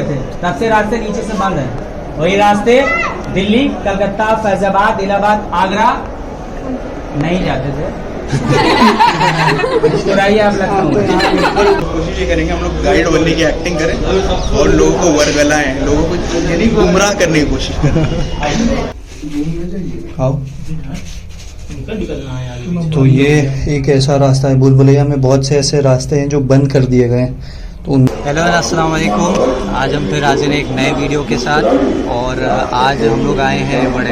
थे, तब से रास्ते नीचे से बंद है। वही रास्ते दिल्ली, कलकत्ता, फैजाबाद, इलाहाबाद, आगरा नहीं जाते थे। आप कोशिश ये करेंगे हम लोग गाइड बनने की एक्टिंग करें और लोगों को वर्गलाएं, लोगों को यानी गुमराह करने की कोशिश करें। तो ये एक ऐसा रास्ता है, भूल-भुलैया में बहुत से ऐसे रास्ते हैं जो बंद कर दिए गए हैं। तो हेलो अस्सलाम वालेकुम, आज हम फिर हाजिर हैं एक नए वीडियो के साथ। और आज हम लोग आए हैं बड़े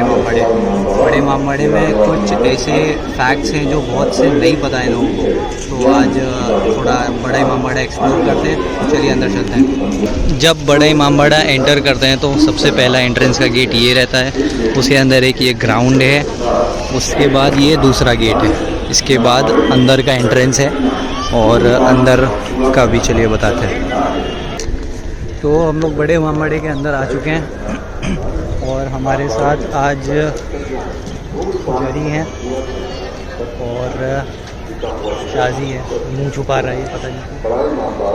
इमामबाड़े में कुछ ऐसे फैक्ट्स हैं जो बहुत से नहीं पता है लोगों को। तो आज थोड़ा बड़ा इमामबाड़ा एक्सप्लोर करते हैं, चलिए अंदर चलते हैं। जब बड़ा इमामबाड़ा एंटर करते हैं तो सबसे पहला एंट्रेंस का गेट ये रहता है, उसके अंदर एक ये ग्राउंड है, उसके बाद ये दूसरा गेट है, इसके बाद अंदर का एंट्रेंस है और अंदर का भी चलिए बताते हैं। तो हम लोग बड़े इमामबाड़े के अंदर आ चुके हैं और हमारे साथ आज जरी हैं और शाजी है, मुंह छुपा रहा है पता नहीं।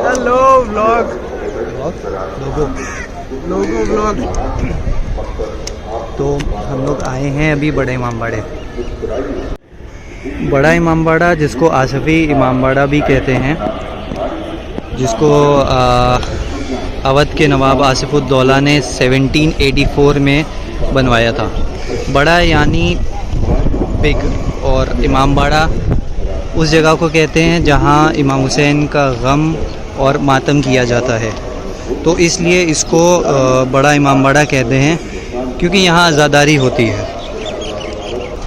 हेलो व्लॉग लोगो। तो हम लोग आए हैं अभी बड़े इमामबाड़े। बड़ा इमामबाड़ा जिसको आसफ़ी इमामबाड़ा भी कहते हैं, जिसको अवध के नवाब आसिफुद्दौला ने 1784 में बनवाया था। बड़ा यानी बिग, और इमामबाड़ा उस जगह को कहते हैं जहां इमाम हुसैन का गम और मातम किया जाता है। तो इसलिए इसको बड़ा इमामबाड़ा कहते हैं क्योंकि यहाँ आज़ादारी होती है।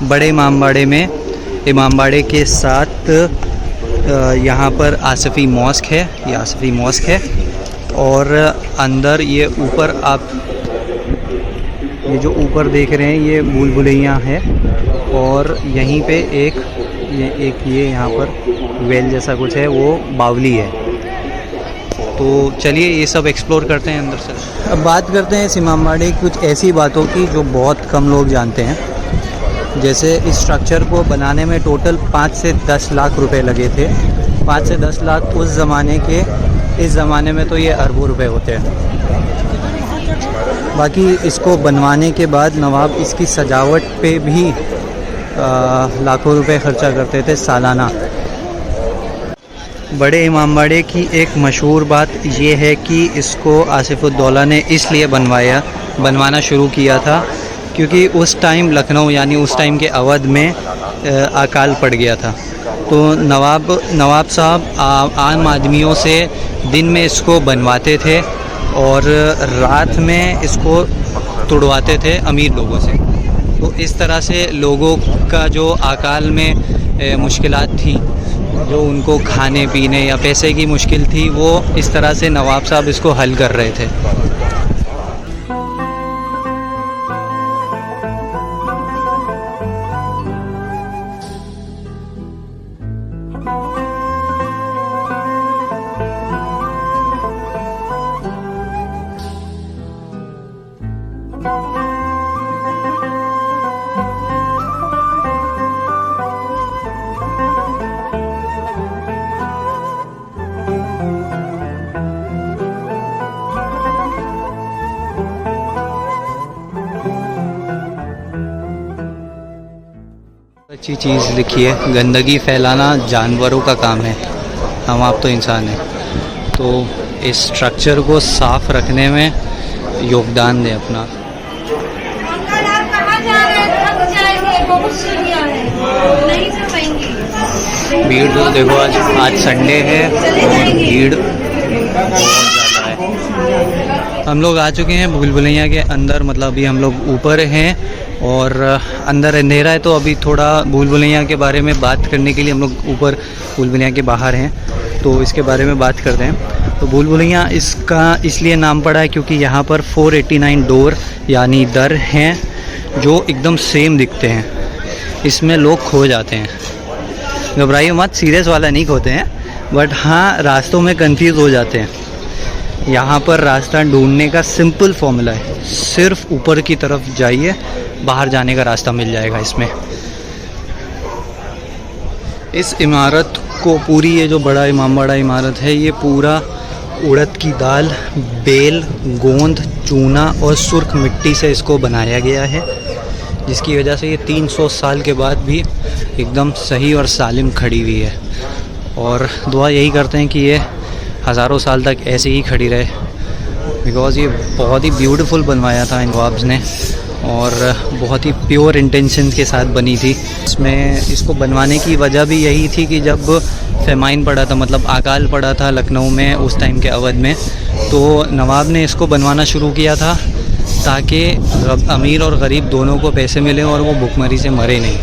बड़े इमामबाड़े में इमामबाड़े के साथ यहाँ पर आसफ़ी मॉस्क है, ये आसफ़ी मॉस्क है। और अंदर ये ऊपर आप ये जो ऊपर देख रहे हैं ये भूल-भुलैया है, और यहीं पे ये यहाँ पर वेल जैसा कुछ है, वो बावली है। तो चलिए ये सब एक्सप्लोर करते हैं अंदर से। अब बात करते हैं इस इमामबाड़े की कुछ ऐसी बातों की जो बहुत कम लोग जानते हैं। जैसे इस स्ट्रक्चर को बनाने में टोटल 5 से 10 लाख रुपए लगे थे। 5 से 10 लाख उस ज़माने के, इस ज़माने में तो ये अरबों रुपए होते हैं। बाकी इसको बनवाने के बाद नवाब इसकी सजावट पे भी लाखों रुपए खर्चा करते थे सालाना। बड़े इमामबाड़े की एक मशहूर बात ये है कि इसको आसिफुद्दौला ने इसलिए बनवाना शुरू किया था क्योंकि उस टाइम लखनऊ यानी उस टाइम के अवध में अकाल पड़ गया था। तो नवाब साहब आम आदमियों से दिन में इसको बनवाते थे और रात में इसको तुड़वाते थे अमीर लोगों से। तो इस तरह से लोगों का जो अकाल में मुश्किलात थी, जो उनको खाने पीने या पैसे की मुश्किल थी, वो इस तरह से नवाब साहब इसको हल कर रहे थे। अच्छी चीज़ लिखी है, गंदगी फैलाना जानवरों का काम है, हम आप तो इंसान हैं। तो इस स्ट्रक्चर को साफ रखने में योगदान दें अपना। भीड़ तो देखो, आज संडे है और भीड़ बहुत ज़्यादा है। हम लोग आ चुके हैं भूल-भुलैया के अंदर, मतलब अभी हम लोग ऊपर हैं और अंदर अंधेरा है। तो अभी थोड़ा भूल-भुलैया के बारे में बात करने के लिए हम लोग ऊपर भूल-भुलैया के बाहर हैं, तो इसके बारे में बात करते हैं। तो भूल-भुलैया इसका इसलिए नाम पड़ा है क्योंकि यहाँ पर 489 डोर यानी दर हैं जो एकदम सेम दिखते हैं। इसमें लोग खो जाते हैं, घबराइए मत, सीरियस वाला नहीं खोते हैं, बट हाँ रास्तों में कंफ्यूज हो जाते हैं। यहाँ पर रास्ता ढूंढने का सिंपल फॉर्मूला है, सिर्फ ऊपर की तरफ जाइए, बाहर जाने का रास्ता मिल जाएगा इसमें। इस इमारत को पूरी, ये जो बड़ा इमामबाड़ा इमारत है, ये पूरा उड़द की दाल, बेल, गोंद, चूना और सुर्ख मिट्टी से इसको बनाया गया है, जिसकी वजह से ये 300 साल के बाद भी एकदम सही और सालिम खड़ी हुई है। और दुआ यही करते हैं कि ये हज़ारों साल तक ऐसे ही खड़ी रहे, बिकॉज़ ये बहुत ही ब्यूटीफुल बनवाया था इन नवाब्स ने और बहुत ही प्योर इंटेंशन के साथ बनी थी। इसमें इसको बनवाने की वजह भी यही थी कि जब फेमाइन पड़ा था, मतलब अकाल पड़ा था लखनऊ में उस टाइम के अवध में, तो नवाब ने इसको बनवाना शुरू किया था ताकि अमीर और गरीब दोनों को पैसे मिले और वो भुखमरी से मरे नहीं।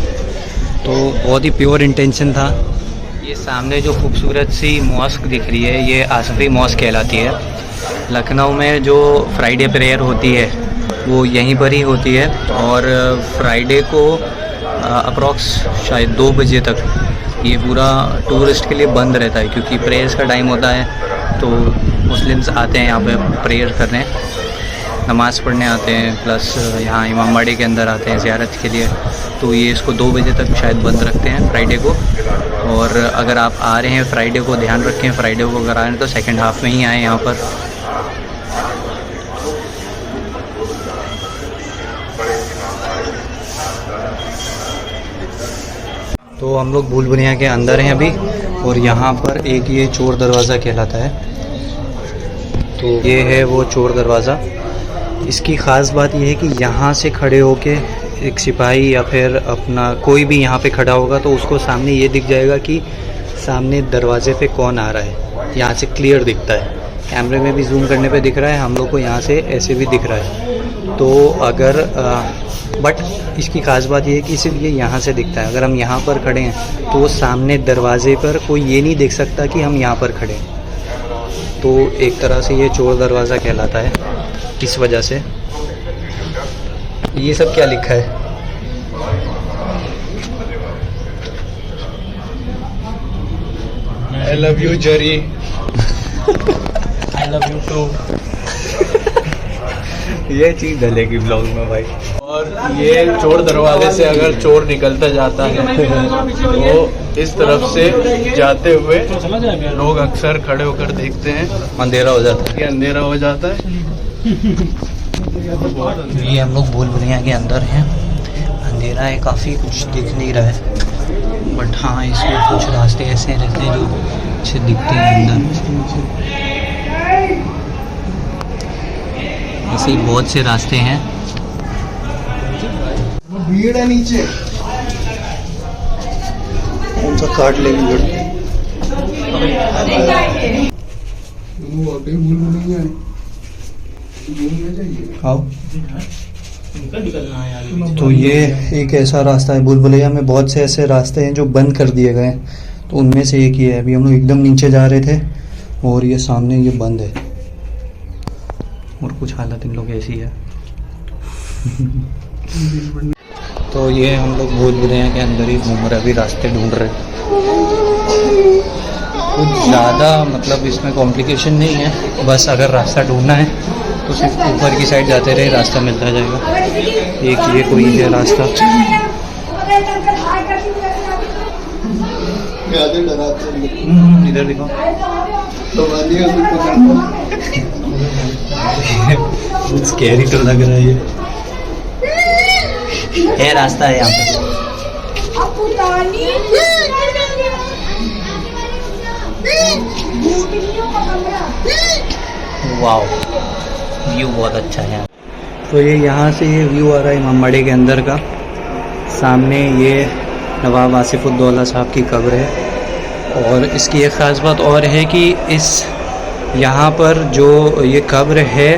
तो बहुत ही प्योर इंटेंशन था। ये सामने जो खूबसूरत सी मॉस्क दिख रही है, ये आसफी मॉस्क कहलाती है। लखनऊ में जो फ्राइडे प्रेयर होती है वो यहीं पर ही होती है और फ्राइडे को अप्रॉक्स शायद 2 बजे तक ये पूरा टूरिस्ट के लिए बंद रहता है, क्योंकि प्रेयर्स का टाइम होता है। तो मुस्लिम्स आते हैं यहाँ पे प्रेयर करने, नमाज़ पढ़ने आते हैं, प्लस यहाँ इमामबाड़ी के अंदर आते हैं ज़ियारत के लिए। तो ये इसको 2 बजे तक शायद बंद रखते हैं फ्राइडे को। और अगर आप आ रहे हैं फ्राइडे को, ध्यान रखें फ्राइडे को अगर आ रहे हैं तो सेकंड हाफ़ में ही आएँ यहाँ पर। तो हम लोग भूल भुलैया के अंदर हैं अभी, और यहाँ पर एक ये चोर दरवाज़ा कहलाता है। तो ये है वो चोर दरवाज़ा। इसकी ख़ास बात ये है कि यहाँ से खड़े होके एक सिपाही या फिर अपना कोई भी यहाँ पे खड़ा होगा तो उसको सामने ये दिख जाएगा कि सामने दरवाजे पे कौन आ रहा है। यहाँ से क्लियर दिखता है, कैमरे में भी जूम करने पे दिख रहा है, हम लोग को यहाँ से ऐसे भी दिख रहा है। तो अगर बट इसकी ख़ास बात ये है कि सिर्फ ये यहाँ से दिखता है। अगर हम यहाँ पर खड़े हैं तो सामने दरवाजे पर कोई ये नहीं देख सकता कि हम यहाँ पर खड़े हैं। तो एक तरह से ये चोर दरवाज़ा कहलाता है इस वजह से। ये सब क्या लिखा है? I love you zari. I love you too। ये चीज़ डलेगी ब्लॉग में भाई। और ये चोर दरवाजे से अगर चोर निकलता जाता है तो इस तरफ से जाते हुए लोग अक्सर खड़े होकर देखते हैं, अंधेरा हो जाता कि अंधेरा हो जाता है। है। ये हम लोग भूल भुलैया के अंदर हैं, अंधेरा है काफ़ी, कुछ दिख नहीं रहा है, बट हाँ इसमें कुछ रास्ते ऐसे रहते हैं जो अच्छे दिखते हैं अंदर। ऐसे ही बहुत से रास्ते हैं। भीड़ है नीचे, कौन सा काट लेंगे? आओ। तो ये एक ऐसा रास्ता है, भूल भुलैया में बहुत से ऐसे रास्ते हैं जो बंद कर दिए गए हैं, तो उनमें से एक ये है। अभी हम लोग एकदम नीचे जा रहे थे और ये सामने ये बंद है, और कुछ हालत इन लोग ऐसी है। तो ये हम लोग भूल भुलैया के अंदर ही घूम रहे, अभी रास्ते ढूंढ रहे। कुछ ज़्यादा मतलब इसमें कॉम्प्लिकेशन नहीं है, बस अगर रास्ता ढूंढना है तो सिर्फ ऊपर की साइड जाते रहे, रास्ता मिलता जाएगा। एक ये कोई है रास्ता। इधर देखो, स्कैरी तो लग रहा है। ये रास्ता है यहाँ पे। वाओ, व्यू बहुत अच्छा है। तो ये यहाँ से ये व्यू आ रहा है इमामबाड़ी के अंदर का। सामने ये नवाब आसिफुद्दौला साहब की कब्र है, और इसकी एक ख़ास बात और है कि इस यहाँ पर जो ये कब्र है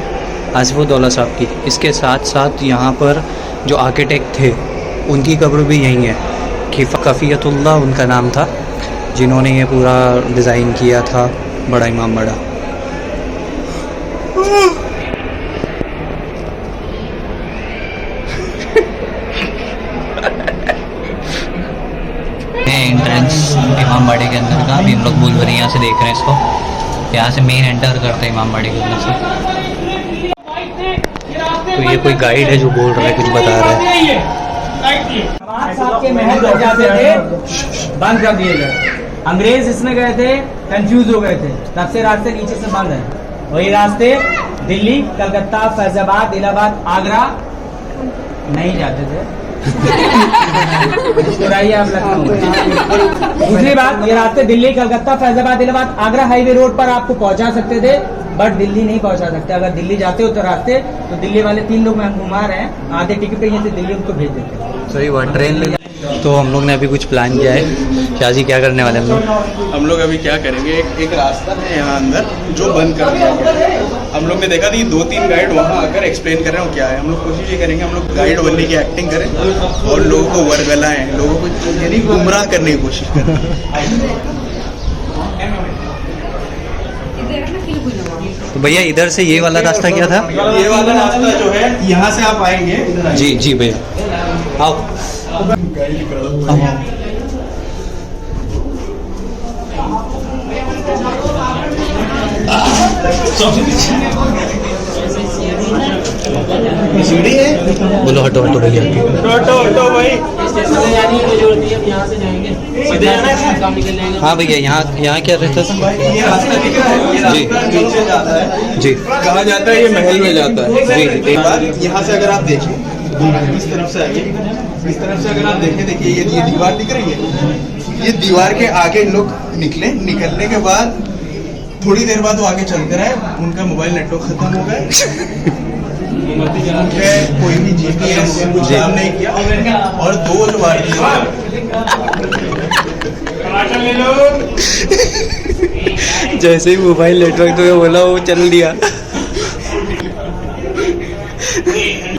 आसिफुद्दौला साहब की, इसके साथ साथ यहाँ पर जो आर्किटेक्ट थे उनकी कब्र भी यहीं है। कफ़ियतुल्लाह उनका नाम था, जिन्होंने ये पूरा डिज़ाइन किया था बड़ा इमामबाड़ा। एंट्रेंस इमामबाड़ी के अंदर का अभी हम लोग भूल भुलैया से देख रहे हैं इसको। यहाँ से मेन एंटर करते हैं इमामबाड़ी के अंदर से। तो ये कोई गाइड है जो बोल रहा है, कुछ बता रहा है। साहब के महल बन जाते थे, बंद कर दिए गए। अंग्रेज इसमें गए थे, कंफ्यूज हो गए थे, तब से रास्ते नीचे से बंद है। वही रास्ते दिल्ली, कलकत्ता, फैजाबाद, इलाहाबाद, आगरा नहीं जाते थे। मुस्कुराइए आप, लखनऊ। दूसरी बात, ये रास्ते दिल्ली, कलकत्ता, फैजाबाद, इलाहाबाद, आगरा हाईवे रोड पर आपको पहुंचा सकते थे, बट दिल्ली नहीं पहुंचा सकते। अगर दिल्ली जाते हो तो रास्ते, तो दिल्ली वाले 3 लोग मैं घुमा रहे हैं, आधे टिकट पे यहाँ से दिल्ली उनको भेज देते हैं। सही बात, ट्रेन ले। तो हम लोग ने अभी कुछ प्लान किया है। शाजी क्या करने वाले हम लोग? हम लोग अभी क्या करेंगे, एक रास्ता है यहाँ अंदर जो बंद कर दिया गया है। हम लोग ने देखा थी 2-3 गाइड वहाँ आकर एक्सप्लेन कर रहे हो क्या है। हम लोग कोशिश ये करेंगे, हम लोग गाइड बनने की एक्टिंग करें और लोगों को वर्गलाएं, लोगों को यानी गुमराह करने की कोशिश करें। तो भैया इधर से ये वाला रास्ता क्या था? ये वाला रास्ता जो है, यहाँ से आप आएंगे। जी जी भैया, आओ। सीढ़ी है, बोलो हटो हटो भैया। हटो भाई। हाँ भैया, यहाँ क्या रहता था? ये रास्ता दिख रहा है, ये रास्ता नीचे जाता है। जी, कहाँ जाता है? ये महल में जाता है। जी। एक बार यहाँ से अगर आप देखें, इस तरफ से आइए, इस तरफ से अगर आप देखें, देखिए ये दीवार दिख रही है। ये दीवार के आगे लोग निकलने के बाद थोड़ी देर बाद वो आगे चलते रहे, उनका मोबाइल नेटवर्क खत्म हो गए, कोई भी GPS कुछ काम नहीं किया, और 2 जो भारतीय जैसे ही मोबाइल नेटवर्क तो बोला वो चल दिया।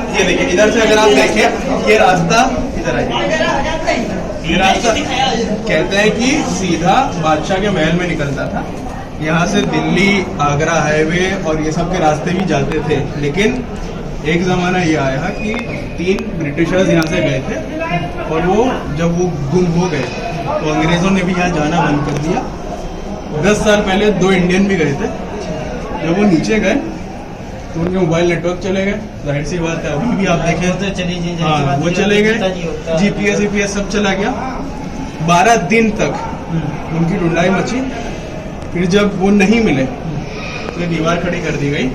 ये देखिए, इधर से अगर आप देखें, ये रास्ता इधर आइए, ये रास्ता कहते हैं कि सीधा बादशाह के महल में निकलता था। यहाँ से दिल्ली, आगरा हाईवे और ये सब के रास्ते भी जाते थे, लेकिन एक ज़माना ये आया कि 3 ब्रिटिशर्स यहाँ से गए थे, और वो जब वो गुम हो गए तो अंग्रेज़ों ने भी यहाँ जाना बंद कर दिया। 10 साल पहले 2 इंडियन भी गए थे। जब वो नीचे गए तो उनके मोबाइल नेटवर्क चले गए, जाहिर सी बात है। अभी भी आप देखें, हाँ, वो चले गए, GPS सब चला गया। 12 दिन तक उनकी ढूंढाई मची। फिर जब वो नहीं मिले तो ये दीवार खड़ी कर दी गई,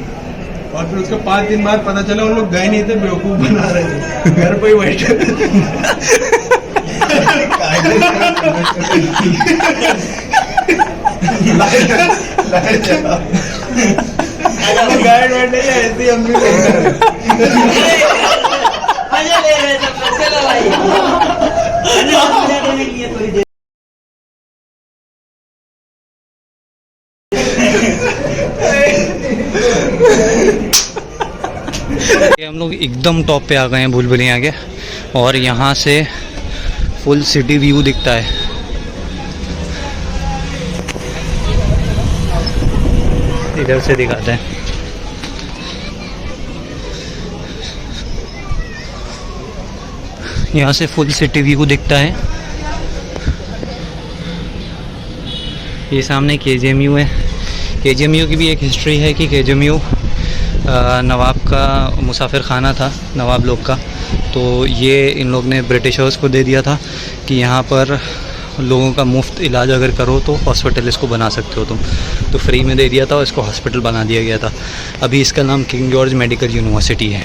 और फिर उसके 5 दिन बाद पता चला उन लोग गए नहीं थे, बेवकूफ बना रहे थे, घर पे ही बैठे। गाइड बैठे ऐसे हम भी हम लोग एकदम टॉप पे आ गए हैं भूल-भुलैया के, और यहाँ से फुल सिटी व्यू दिखता है। इधर से दिखाते हैं। यहाँ से फुल सिटी व्यू दिखता है। ये सामने KGMU है। KGMU की भी एक हिस्ट्री है कि KGMU नवाब का मुसाफिर खाना था, नवाब लोग का। तो ये इन लोग ने ब्रिटिशर्स को दे दिया था कि यहाँ पर लोगों का मुफ्त इलाज अगर करो तो हॉस्पिटल इसको बना सकते हो तुम, तो फ्री में दे दिया था और इसको हॉस्पिटल बना दिया गया था। अभी इसका नाम किंग जॉर्ज मेडिकल यूनिवर्सिटी है।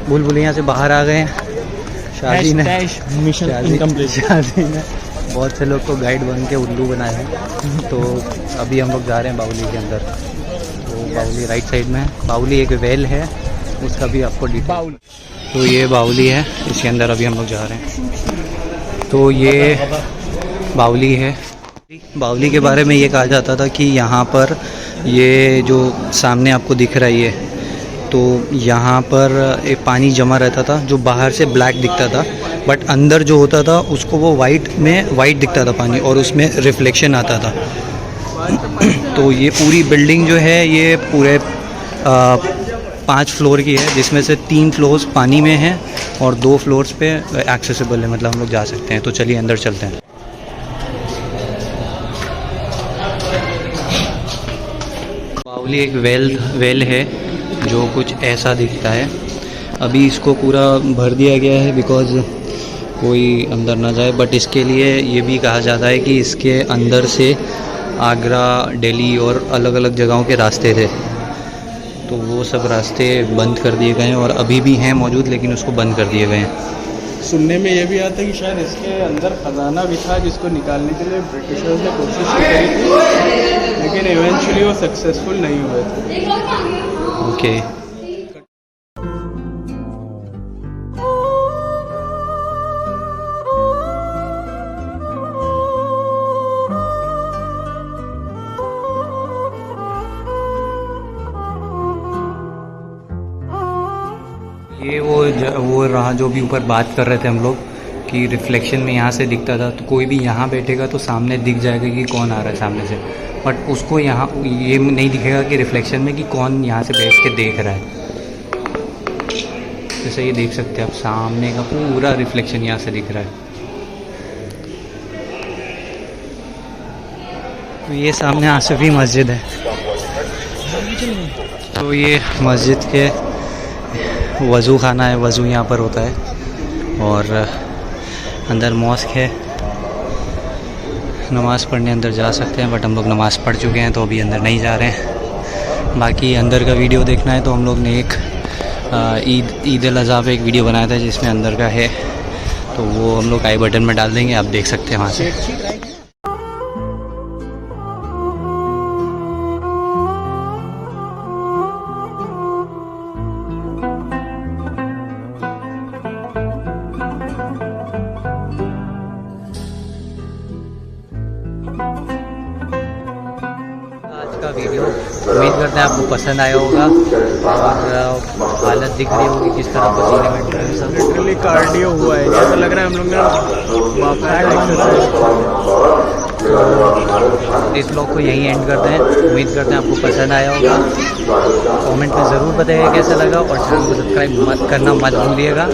भूल-भुलैया से बाहर आ गए हैं। शादी ने बहुत से लोग को गाइड बन के उल्लू बनाए हैं। तो अभी हम लोग जा रहे हैं बावली के अंदर। तो बावली राइट साइड में है। बावली एक वेल है, उसका भी आपको डिटेल। तो ये बावली है, इसके अंदर अभी हम लोग जा रहे हैं। तो ये बावली है। बावली के बारे में ये कहा जाता था कि यहाँ पर ये जो सामने आपको दिख रहा है ये, तो यहाँ पर एक पानी जमा रहता था जो बाहर से ब्लैक दिखता था, बट अंदर जो होता था उसको वो वाइट दिखता था पानी, और उसमें रिफ्लेक्शन आता था। तो ये पूरी बिल्डिंग जो है ये पूरे 5 फ्लोर की है, जिसमें से 3 फ्लोर्स पानी में हैं और 2 फ्लोर्स पे एक्सेसिबल है, मतलब हम लोग जा सकते हैं। तो चलिए अंदर चलते हैं। बावली एक वेल है जो कुछ ऐसा दिखता है। अभी इसको पूरा भर दिया गया है बिकॉज़ कोई अंदर ना जाए, बट इसके लिए ये भी कहा जाता है कि इसके अंदर से आगरा, दिल्ली और अलग अलग जगहों के रास्ते थे, तो वो सब रास्ते बंद कर दिए गए हैं और अभी भी हैं मौजूद, लेकिन उसको बंद कर दिए गए हैं। सुनने में ये भी आता है कि शायद इसके अंदर खजाना भी था जिसको निकालने के लिए ब्रिटिशर्स ने कोशिश करी थी, लेकिन इवेंचुअली वो सक्सेसफुल नहीं हुए थे। ओके। ये वो रहा जो भी ऊपर बात कर रहे थे हम लोग कि रिफ्लेक्शन में यहाँ से दिखता था, तो कोई भी यहाँ बैठेगा तो सामने दिख जाएगा कि कौन आ रहा है सामने से, बट उसको यहाँ ये नहीं दिखेगा कि रिफ्लेक्शन में कि कौन यहाँ से बैठ के देख रहा है। जैसे ये देख सकते हैं आप, सामने का पूरा रिफ्लेक्शन यहाँ से दिख रहा है। तो ये सामने आसिफी मस्जिद है। तो ये मस्जिद के वज़ू खाना है, वज़ू यहाँ पर होता है और अंदर मॉस्क है। नमाज़ पढ़ने अंदर जा सकते हैं, बट हम लोग नमाज़ पढ़ चुके हैं तो अभी अंदर नहीं जा रहे हैं। बाकी अंदर का वीडियो देखना है तो हम लोग ने एक ईद अल अज़हा पे एक वीडियो बनाया था जिसमें अंदर का है, तो वो हम लोग आई बटन में डाल देंगे, आप देख सकते हैं वहाँ से। का वीडियो उम्मीद करते हैं आपको पसंद आया होगा और हालत दिख रही होगी किस तरह पसीने में लिटरली कार्डियो हुआ है, ऐसा लग रहा है हम लोग ने। इस ब्लॉग को यहीं एंड करते हैं। उम्मीद करते हैं आपको पसंद आया होगा। कमेंट में ज़रूर बताइएगा कैसा लगा और चैनल को सब्सक्राइब करना मत भूलिएगा।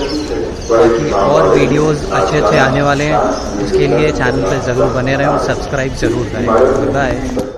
बाकी और वीडियोस अच्छे आने वाले हैं, उसके लिए चैनल पर ज़रूर बने रहें और सब्सक्राइब ज़रूर करें। बाय।